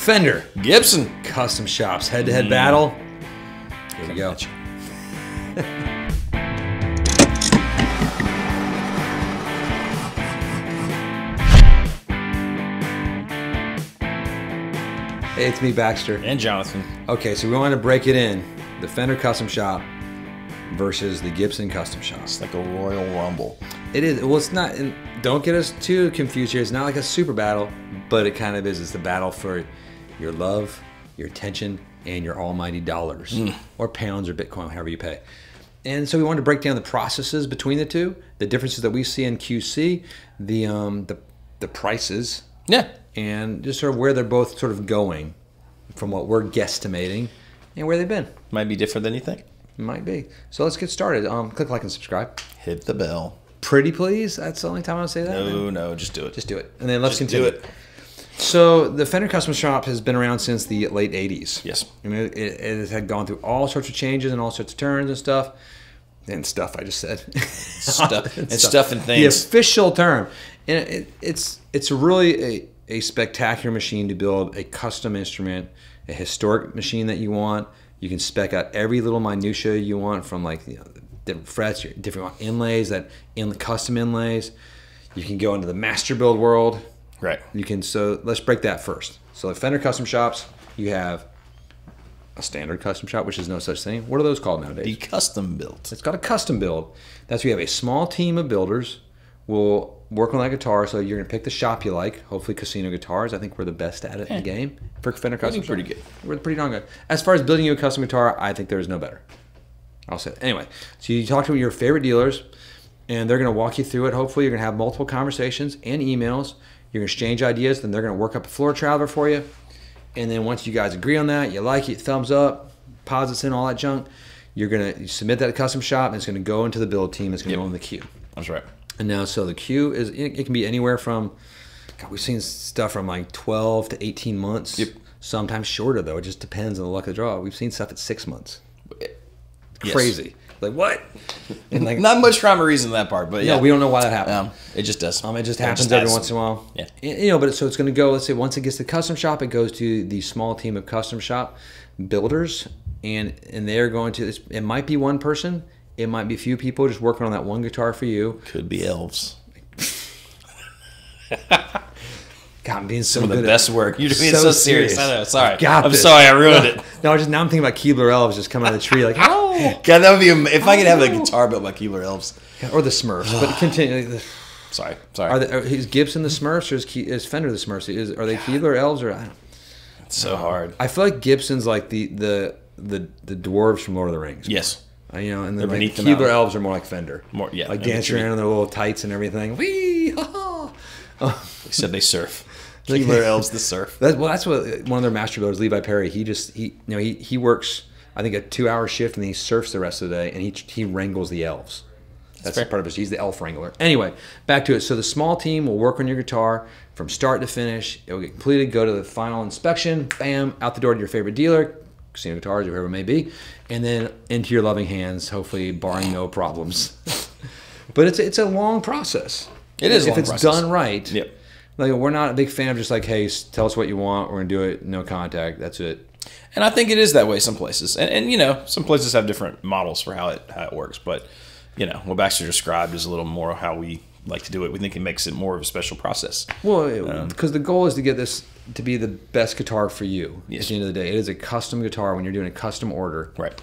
Fender Gibson Custom Shops head-to-head battle. Here we go. Hey, it's me, Baxter. And Jonathan. Okay, so we wanted to break it in. The Fender Custom Shop versus the Gibson Custom Shop. It's like a Royal Rumble. It is. Well, it's not. Don't get us too confused here. It's not like a super battle, but it kind of is. It's the battle for your love, your attention, and your almighty dollars, or pounds, or Bitcoin, however you pay. And so we wanted to break down the processes between the two, the differences that we see in QC, the prices, Yeah, and just sort of where they're both sort of going from what we're guesstimating and where they've been. might be different than you think. Might be. So let's get started. Click like and subscribe. Hit the bell. Pretty please. That's the only time I'll say that. No, just do it. Just do it. And then let's Just continue. do it. So the Fender Custom Shop has been around since the late 80s. Yes. And it had gone through all sorts of changes and all sorts of turns and stuff. And stuff, I just said. Stuff and stuff and The things. official term. And it's really a spectacular machine to build a custom instrument, a historic machine that you want. You can spec out every little minutia you want, from like different frets, different inlays, custom inlays. You can go into the Masterbuilt world. Right. You can. So let's break that first. So the Fender Custom Shops, you have a standard custom shop, which is no such thing. What are those called nowadays? The custom built. It's got a custom build. That's where you have a small team of builders will work on that guitar. So you're gonna pick the shop you like. Hopefully Casino Guitars. I think we're the best at it in the game for Fender Custom Shop. Pretty good. We're pretty darn good. As far as building you a custom guitar, I think there is no better. I'll say it. Anyway, so you talk to your favorite dealers, and they're gonna walk you through it. Hopefully you're gonna have multiple conversations and emails. You're gonna exchange ideas, then they're gonna work up a floor traveler for you. And then once you guys agree on that, you like it, thumbs up, posits in, all that junk, you submit that to Custom Shop, and it's gonna go into the build team. It's gonna go in the queue. That's right. And now, so the queue is, it can be anywhere from, God, we've seen stuff from like 12 to 18 months. Yep. Sometimes shorter though. It just depends on the luck of the draw. We've seen stuff at 6 months. Yes. Crazy. Like what? And like, Not much rhyme or reason in that part, but yeah. no, we don't know why that happened. It just does. It just happens every once in a while. Yeah. You know, but so it's going to go, let's say once it gets to Custom Shop, it goes to the small team of Custom Shop builders, and they're going to, it might be one person, it might be a few people just working on that one guitar for you. Could be elves. God, I'm being so Some of the good best work. You're being so serious. I know. Sorry. Got I'm this. sorry. I ruined it. No, now I'm thinking about Keebler Elves just coming out of the tree like, oh! God, that would be if I could have a guitar built by Keebler Elves. Or the Smurfs. But continue. Sorry. Is Gibson the Smurfs, or is Fender the Smurfs? Are they Keebler Elves, or I don't know. It's so hard. I feel like Gibson's like the dwarves from Lord of the Rings. Yes. You know, and then They're like beneath the Keebler mountain. Elves are more like Fender. More, yeah. Like dancing around in their little tights and everything. Whee! Ha ha! Except they surf. Keebler Elves the surf. That's what one of their master builders, Levi Perry. He works, I think, a 2-hour shift, and then he surfs the rest of the day, and he wrangles the elves. That's fair. part of it. He's the elf wrangler. Anyway, back to it. So the small team will work on your guitar from start to finish. It will get completed. Go to the final inspection. Bam! Out the door to your favorite dealer, Casino Guitars, or whoever it may be, and then into your loving hands. Hopefully, barring no problems. But it's a long process. It is a long if it's process. done right. Yep. Like, we're not a big fan of just like, hey, tell us what you want. We're gonna do it. No contact. That's it. And I think it is that way some places. And you know, some places have different models for how it works. But, you know, what Baxter described is a little more how we like to do it. We think it makes it more of a special process. Well, because the goal is to get this to be the best guitar for you. Yes. At the end of the day, it is a custom guitar when you're doing a custom order. Right.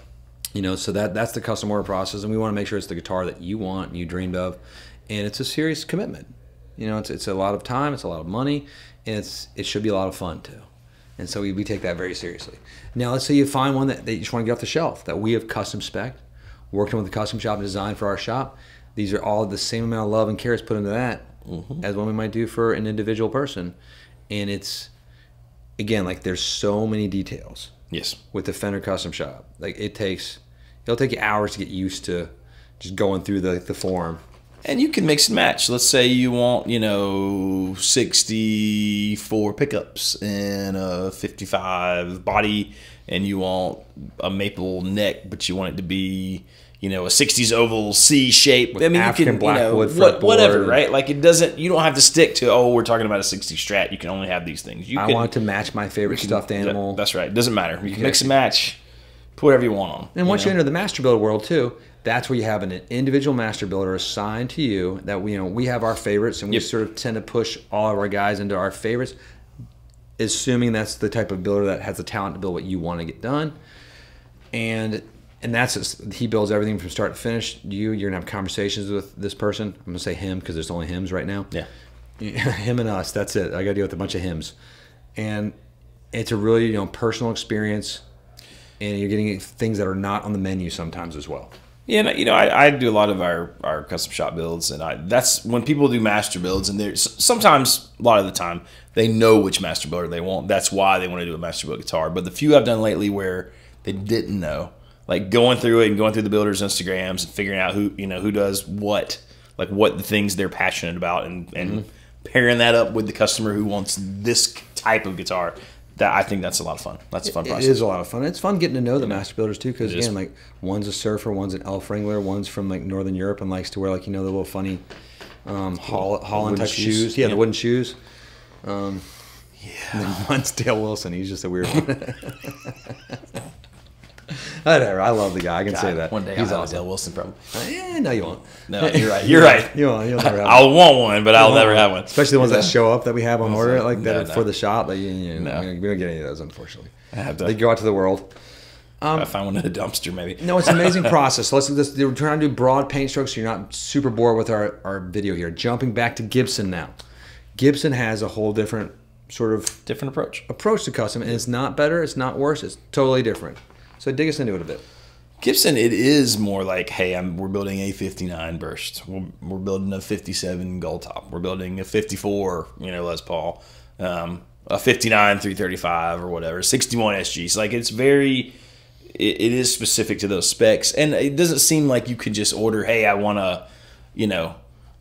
You know, so that's the custom order process, and we want to make sure it's the guitar that you want and you dreamed of, and it's a serious commitment. You know, it's a lot of time, it's a lot of money, and it should be a lot of fun too. And so we take that very seriously. Now, let's say you find one that you just want to get off the shelf, that we have custom spec, working with the custom shop and design for our shop. These are all the same amount of love and care is put into that as what we might do for an individual person. And it's, again, like there's so many details. Yes. With the Fender Custom Shop. Like it'll take you hours to get used to just going through the form. And you can mix and match. Let's say you want, 64 pickups and a 55 body, and you want a maple neck, but you want it to be, you know, a 60s oval C shape. With African blackwood fretboard. Whatever, right? Like it doesn't, you don't have to stick to, oh, we're talking about a 60 Strat. You can only have these things. I want it to match my favorite stuffed animal. That's right. It doesn't matter. You can mix and match, put whatever you want on. And once you enter the Masterbuilt world too, that's where you have an individual master builder assigned to you that we have our favorites, and we sort of tend to push all of our guys into our favorites, assuming that's the type of builder that has the talent to build what you want to get done. And he builds everything from start to finish. You're gonna have conversations with this person. I'm gonna say him because there's only hims right now. Yeah. Him and us, that's it. I gotta deal with a bunch of hims. And it's a really personal experience, and you're getting things that are not on the menu sometimes as well. Yeah, I do a lot of our custom shop builds, and that's when people do master builds, and they're sometimes, a lot of the time, they know which master builder they want. That's why they want to do a Masterbuilt guitar. But the few I've done lately where they didn't know, like going through it and going through the builders' Instagrams and figuring out who does what, like what the things they're passionate about, and pairing that up with the customer who wants this type of guitar. That I think that's a lot of fun. That's a fun process. It is a lot of fun. It's fun getting to know the master builders too, because again, like one's a surfer, one's an elf wrangler, one's from like Northern Europe and likes to wear the little funny Holland type shoes. Yeah, the wooden shoes. And then one's Dale Wilson. He's just a weird one. Whatever. I love the guy. I can say that. One day he's I'll have a Dale Wilson from. No, you won't. No, you're right. You're right. You'll never have one. I'll want one, but I'll never have one. Especially the ones that show up that we have on order, like that No. for the shop. Like, we don't get any of those, unfortunately. I have to. They go out to the world. I find one in a dumpster, maybe. No, it's an amazing process. So we're trying to do broad paint strokes so you're not super bored with our video here. Jumping back to Gibson now. Gibson has a whole different sort of Different approach to custom, and it's not better, it's not worse, it's totally different. So dig us into it a bit. Gibson, it is more like, hey, we're building a 59 burst. We're building a 57 gold top. We're building a 54, Les Paul, a 59 335 or whatever, 61 SGs. Like it's very, it is specific to those specs, and it doesn't seem like you could just order, hey, I want a,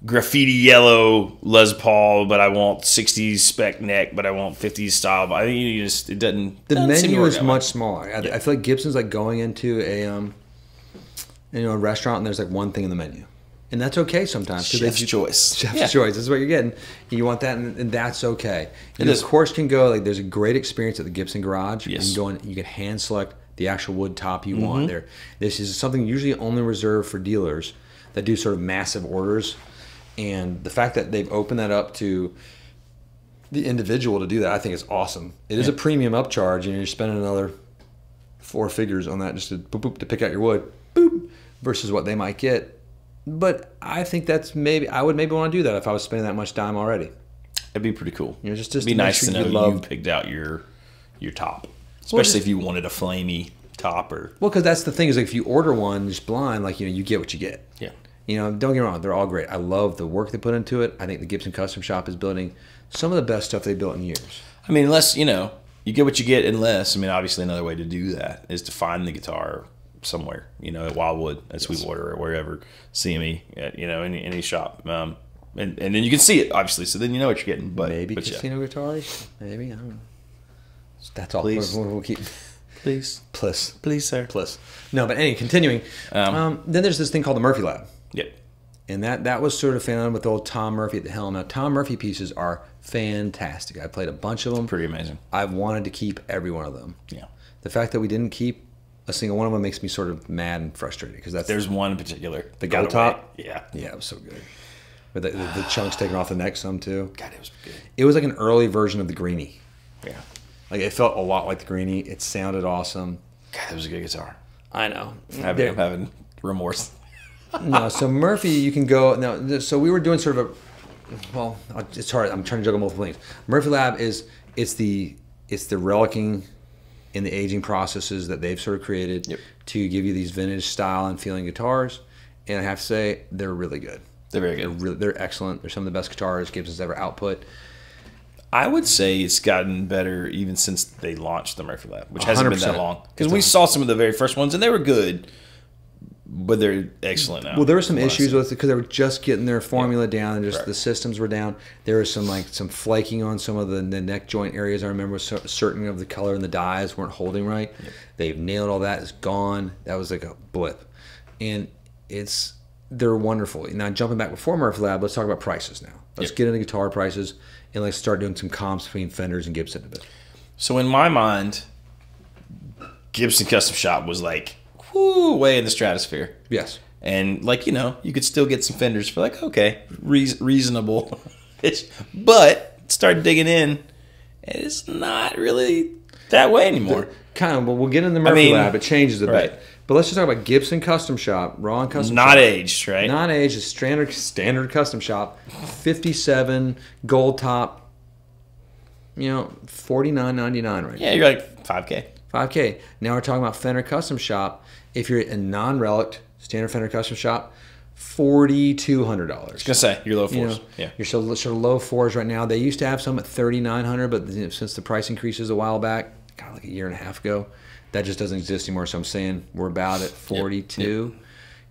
graffiti yellow Les Paul, but I want 60s spec neck, but I want 50s style. I think it doesn't. The doesn't seem to menu work is that much way. smaller. I feel like Gibson's like going into a restaurant and there's like one thing in the menu, and that's okay sometimes. Chef's choice. Chef's choice. This is what you're getting. You want that, and that's okay. You is. of course can go like there's a great experience at the Gibson garage. Yes. You can go in, you can hand select the actual wood top you want there. This is something usually only reserved for dealers that do sort of massive orders. And the fact that they've opened that up to the individual to do that, I think is awesome. It is a premium upcharge, and you're spending another 4 figures on that just to to pick out your wood, versus what they might get. But I think that's I would maybe want to do that if I was spending that much time already. It'd be pretty cool. Just It'd be nice to know you picked out your top, especially if you wanted a flamey top or. Well, because that's the thing is like if you order one just blind, like you get what you get. Yeah. Don't get me wrong, they're all great. I love the work they put into it. I think the Gibson Custom Shop is building some of the best stuff they've built in years. I mean, unless, you get what you get unless, obviously another way to do that is to find the guitar somewhere, at Wildwood, at Sweetwater, or wherever, CME, at, any shop. And then you can see it, obviously, so then you know what you're getting. Maybe casino guitars? Maybe, I don't know. That's all. Please. We'll keep... Please, sir. No, but anyway, continuing. Then there's this thing called the Murphy Lab. Yep. And that was sort of found with old Tom Murphy at the helm. Now, Tom Murphy pieces are fantastic. I played a bunch of them. Pretty amazing. I've wanted to keep every one of them. Yeah. The fact that we didn't keep a single one of them makes me sort of mad and frustrated because there's one in particular. The gold top. Yeah. Yeah, it was so good. With the chunks taken off the neck some too. God, it was good. It was like an early version of the Greenie. Yeah. Like it felt a lot like the Greenie. It sounded awesome. God, it was a good guitar. I know. I'm having remorse. No, so Murphy, you can go now. So we were doing sort of it's hard. I'm trying to juggle multiple things. Murphy Lab it's the relicking in the aging processes that they've sort of created to give you these vintage style and feeling guitars. And I have to say, they're really good. They're very good. They're excellent. They're some of the best guitars Gibson's ever output. I would say it's gotten better even since they launched the Murphy Lab, which hasn't been that 100%. long. Because we saw some of the very first ones, and they were good, but they're excellent now. Well, there were some issues with it because they were just getting their formula down, and just the systems were down. There was some flaking on some of the neck joint areas. I remember certain of the color and the dies weren't holding right. They've nailed all that. It's gone. That was like a blip. and they're wonderful. Now, jumping back before Murphy Lab, let's talk about prices now. Let's get into guitar prices, and let's start doing some comps between Fenders and Gibson a bit. So in my mind, Gibson Custom Shop was like, whoo, way in the stratosphere. Yes. And like, you know, you could still get some Fenders for like, okay, reasonable. But start digging in, and it's not really that way anymore. Kind of, but we'll get in the Murphy Lab. It changes a bit. But let's just talk about Gibson Custom Shop, raw and custom shop. Not aged, right? Not aged. It's standard custom shop. 57 gold top. You know, $49.99 right now. Yeah, you're like $5K. $5K. Now we're talking about Fender Custom Shop. If you're a non-relic standard Fender Custom Shop, $4,200. I was gonna say you're low fours. You know, yeah, you're sort of low fours right now. They used to have some at $3,900, but since the price increases a while back, kind of like a year and a half ago, that just doesn't exist anymore. So I'm saying we're about at 42. Yep.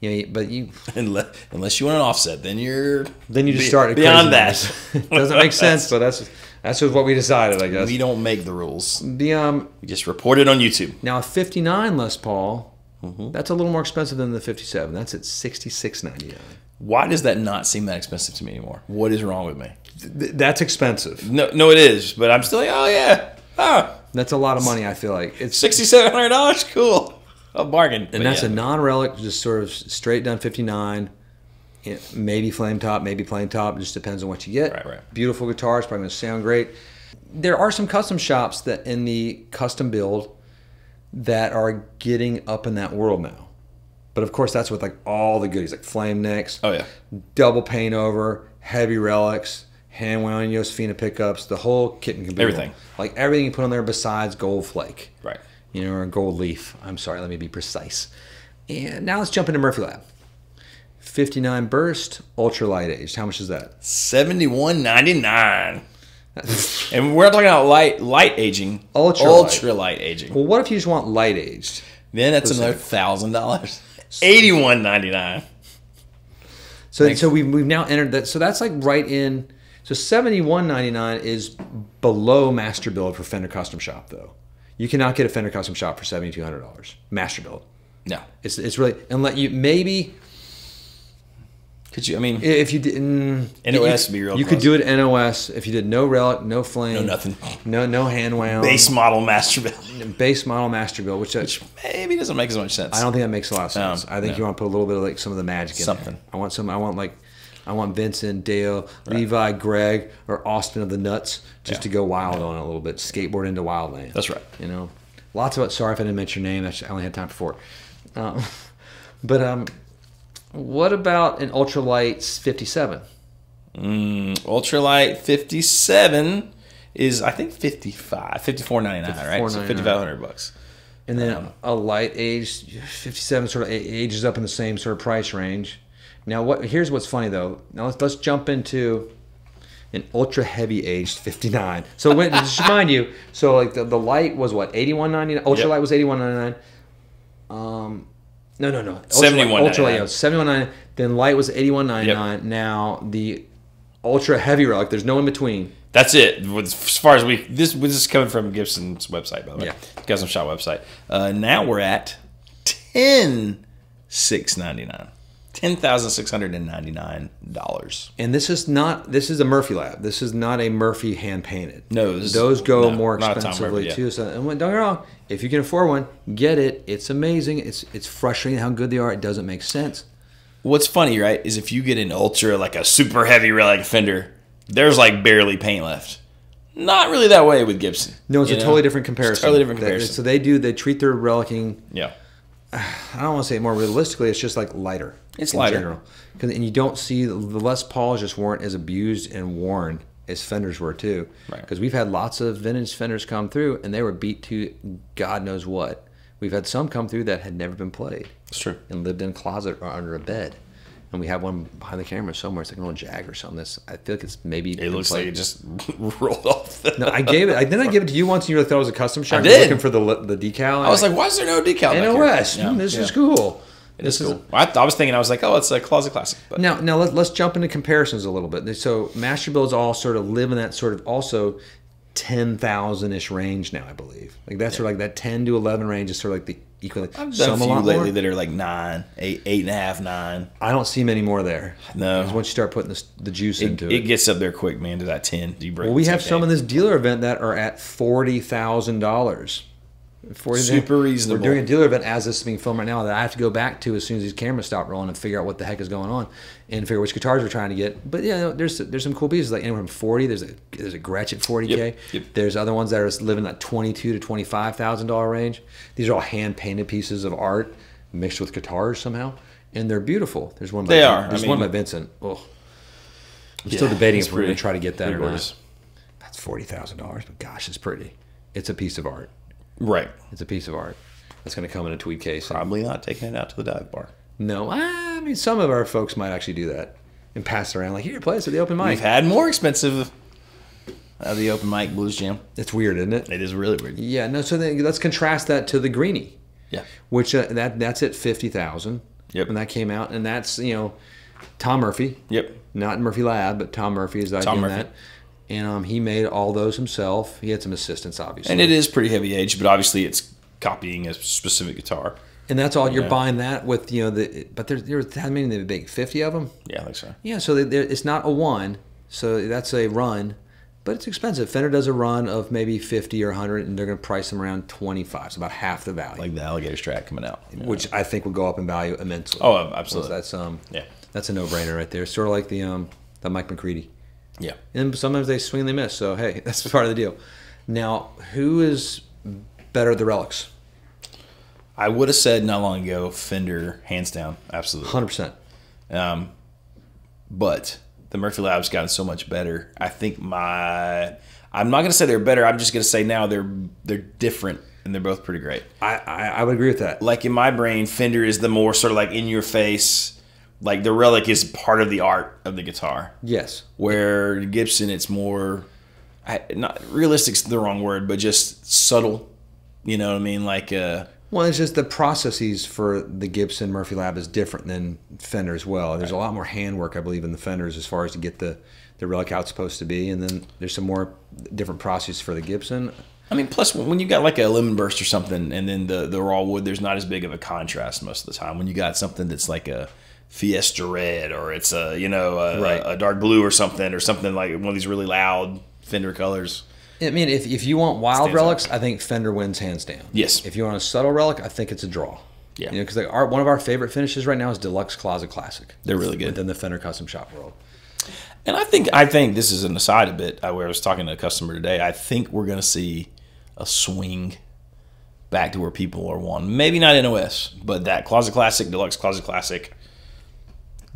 You know, but you unless you want an offset, then you just start beyond that. It doesn't make sense, but that's just what we decided, I guess. We don't make the rules. We just report it on YouTube. Now a 59 Les Paul, that's a little more expensive than the 57. That's at $66.99. Why does that not seem that expensive to me anymore? What is wrong with me? That's expensive. No, it is. But I'm still like, oh yeah, that's a lot of money. I feel like it's $6,700. Cool, a bargain. And that's a non-relic, just sort of straight done 59. Maybe flame top, maybe plain top. It just depends on what you get. Right. Beautiful guitars, probably going to sound great. There are some custom shops that in the custom build that are getting up in that world now. But of course, that's with like all the goodies, like flame necks, double paint over, heavy relics, hand wound Josefina pickups, the whole kit and caboodle. Everything. Like everything you put on there besides gold flake. Right. You know, or gold leaf. I'm sorry, let me be precise. And now let's jump into Murphy Lab. 59 burst, ultralight aged. How much is that? $71.99. And we're not talking about light aging. Ultralight aging. Well, what if you just want light aged? Then that's another $1,000. $81.99. So we've now entered that. So that's like right in. So $71.99 is below Masterbuilt for Fender Custom Shop though. You cannot get a Fender Custom Shop for $7,200. Masterbuilt. No. It's really, and let you maybe. Could you? I mean, if you did NOS would be real. You could do it NOS if you did no relic, no flame, no nothing, no hand wound, base model Masterbuilt, which maybe doesn't make as much sense. I don't think that makes a lot of sense. I think you want to put a little bit of like some of the magic in there. I want Vincent, Dale, Levi, Greg, or Austin of the Nuts just to go wild on it a little bit, skateboard into Wildland. That's right. You know, lots of it. Sorry if I didn't mention your name. I only had time for 4. What about an ultralight 57? Ultralight 57 is I think $54.99, right? So $5,500. And then a light aged 57 sort of ages up in the same sort of price range. Now here's what's funny though. Now let's jump into an ultra heavy aged 59. So just remind you, so like the light was what, $81.99? Ultralight was $81.99. No. $71.99. $71.99. Then light was $81.99. Yep. Now the ultra heavy relic, there's no in between. That's it. As far as this is coming from Gibson's website, by the way. Yeah. Custom Shop website. Now we're at $10,699. $10,699. And this is a Murphy Lab. This is not a Murphy hand painted. No, those go more expensively too. So, and don't get me wrong, if you can afford one, get it. It's amazing. It's frustrating how good they are. It doesn't make sense. What's funny, right, is if you get an ultra, like a super heavy relic Fender, there's like barely paint left. Not really that way with Gibson. No, it's a totally different comparison. It's totally different comparison. So they treat their relicing. Yeah. I don't want to say it more realistically. It's just like lighter. It's lighter. General. And you don't see the Les Pauls just weren't as abused and worn as Fenders were too. Right. Because we've had lots of vintage Fenders come through and they were beat to God knows what. We've had some come through that had never been played. It's true. And lived in a closet or under a bed. And we have one behind the camera somewhere. It's like an old Jag or something. I feel like it's maybe. It looks like it just rolled off. No, I gave it. Didn't I give it to you once and you thought it was a custom shop? I did. Looking for the decal. I was like, why is there no decal? NOS. This is cool. This is cool. I was thinking, I was like, oh, it's a closet classic. But. Now let's jump into comparisons a little bit. So Masterbuilt's all sort of live in that sort of also 10,000-ish range now, I believe. Like that's sort of like that 10 to 11 range is sort of like the equally. I've done Some a few lately more. that are like 9, 8, 8.5, 9. I don't see many more there. No. Because once you start putting the juice into It gets up there quick, man, to that 10. Well, we have some in this dealer event that are at $40,000. Super reasonable. We're doing a dealer event as this is being filmed right now that I have to go back to as soon as these cameras stop rolling and figure out what the heck is going on and figure which guitars we're trying to get. But yeah, there's some cool pieces like anywhere from 40. There's a Gretsch at 40K. Yep. There's other ones that are living in that $22,000 to $25,000 range. These are all hand painted pieces of art mixed with guitars somehow, and they're beautiful. There's one. There's one by Vincent. Oh, I'm still debating if we're going to try to get that or not. That's $40,000, but gosh, it's pretty. It's a piece of art. Right. It's a piece of art. That's going to come in a tweed case. Probably not taking it out to the dive bar. No, I mean, some of our folks might actually do that and pass it around like, here, play us at the open mic. We've had more expensive the open mic blues jam. It's weird, isn't it? It is really weird. Yeah, no, so then let's contrast that to the Greenie. Yeah. Which that's at $50,000. Yep. When that came out, and that's, Tom Murphy. Yep. Not Murphy Lab, but Tom Murphy is doing that. And he made all those himself. He had some assistants, obviously. And it is pretty heavy aged, but obviously it's copying a specific guitar. And that's all you're buying that with, but there's how many they make? 50 of them? Yeah, I think so. Yeah, so it's not a one, so that's a run, but it's expensive. Fender does a run of maybe 50 or 100, and they're going to price them around 25, so about half the value. Like the Alligator Strat coming out. Which I think will go up in value immensely. Oh, absolutely. So that's a no-brainer right there. Sort of like the Mike McCready. Yeah. And sometimes they swing and they miss, so hey, that's part of the deal. Now, who is better at the relics? I would have said not long ago Fender, hands down, absolutely. 100%. But the Murphy Lab's gotten so much better. I think I'm not going to say they're better. I'm just going to say now they're different, and they're both pretty great. I would agree with that. Like in my brain, Fender is the more sort of like in your face. Like the relic is part of the art of the guitar. Yes. Where Gibson, it's more, not realistic's the wrong word, but just subtle. You know what I mean? Like, well, it's just the processes for the Gibson Murphy Lab is different than Fender as well. There's a lot more handwork, I believe, in the Fenders as far as to get the relic how it's supposed to be, and then there's some more different processes for the Gibson. I mean, plus when you got like a lemon burst or something, and then the raw wood, there's not as big of a contrast most of the time. When you got something that's like a Fiesta Red, or it's a dark blue or something like one of these really loud Fender colors. I mean, if you want wild relics, I think Fender wins hands down. Yes. If you want a subtle relic, I think it's a draw. Yeah. Because one of our favorite finishes right now is Deluxe Closet Classic. They're really good within the Fender Custom Shop world. And I think this is an aside a bit. Where I was talking to a customer today. I think we're going to see a swing back to where people are wanting. Maybe not NOS, but that Closet Classic, Deluxe Closet Classic.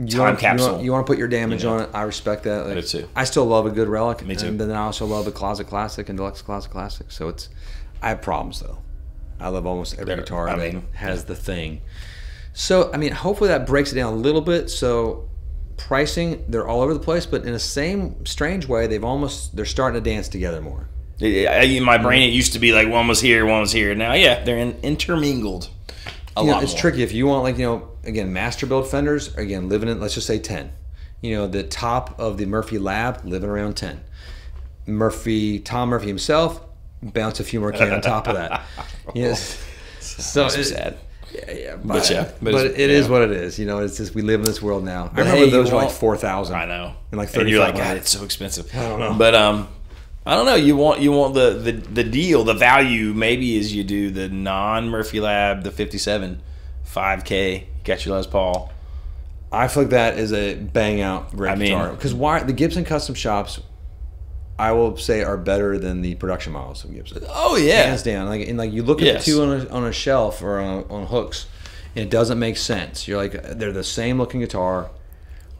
Time capsule. You want to put your damage on it. I respect that. I do too. I still love a good relic. Me too. And then I also love a Closet Classic and Deluxe Closet Classic. So I have problems though. I love almost every guitar that has the thing. So I mean, hopefully that breaks it down a little bit. So pricing, they're all over the place, but in the same strange way, they're starting to dance together more. In my brain, it used to be like one was here, one was here. Now, they're intermingled. It's tricky if you want, again, Masterbuilt Fenders, again, living in, let's just say 10. The top of the Murphy Lab, living around 10. Tom Murphy himself, bounce a few more K on top of that. Yes. So it's sad. Yeah, but it is what it is. It's just we live in this world now. I remember those were like 4,000. I know. And like 35. And you're like, God, it's so expensive. I don't know. But I don't know. You want the deal, the value. Maybe as you do the non Murphy Lab, the 57, 5K, got your Les Paul. I feel like that is a bang out great guitar. Because the Gibson Custom Shops, I will say, are better than the production models of Gibson. Oh yeah, hands down. You look at the two on a shelf or on hooks, and it doesn't make sense. You're like, they're the same looking guitar.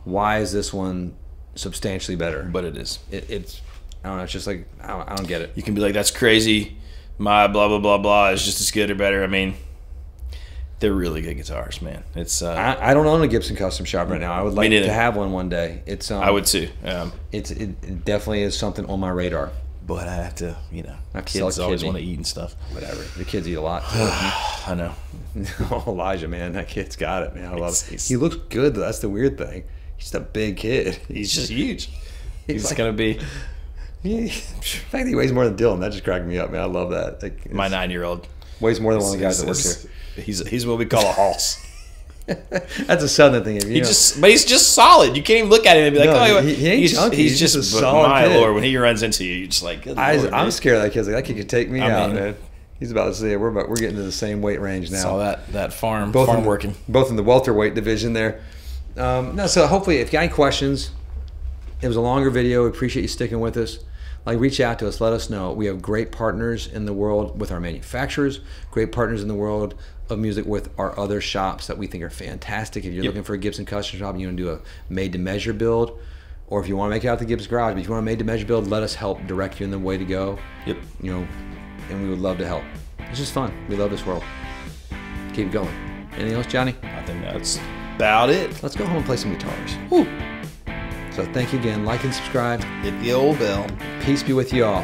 Why is this one substantially better? But it is. It's I don't know. It's just like I don't get it. You can be like, that's crazy. My blah blah blah blah is just as good or better. I mean, they're really good guitars, man. It's I don't own a Gibson Custom Shop right now. I would like to have one day. It's I would too. It definitely is something on my radar. But I have to, kids always want to eat and stuff. Whatever. The kids eat a lot. I know. Oh, Elijah, man, that kid's got it, man. I love it. He looks good, though. That's the weird thing. He's just a big kid. He's just huge. He's like, gonna be. The fact that he weighs more than Dylan, that just cracked me up, man. I love that. My 9-year-old. Weighs more than one of the guys that works here. He's what we call a hoss. That's a Southern thing. But he's just solid. You can't even look at him and be like, No, oh, he ain't chunky. He's just a solid my kid. Lord, when he runs into you, you're just like, good Lord, I'm man. scared of that kid. Like, that kid could take me out, mean, man. He's about to say we're getting to the same weight range now. Saw that farm both working. Both in the welterweight division there. No, so hopefully, if you got any questions, it was a longer video. We appreciate you sticking with us. Like, reach out to us. Let us know. We have great partners in the world with our manufacturers, great partners in the world of music with our other shops that we think are fantastic. If you're looking for a Gibson Custom Shop and you want to do a made-to-measure build, or if you want to make it out the Gibson Garage, but if you want a made-to-measure build, let us help direct you in the way to go. Yep. And we would love to help. It's just fun. We love this world. Keep going. Anything else, Johnny? I think that's about it. Let's go home and play some guitars. Woo. So thank you again. Like and subscribe. Hit the old bell. Peace be with you all.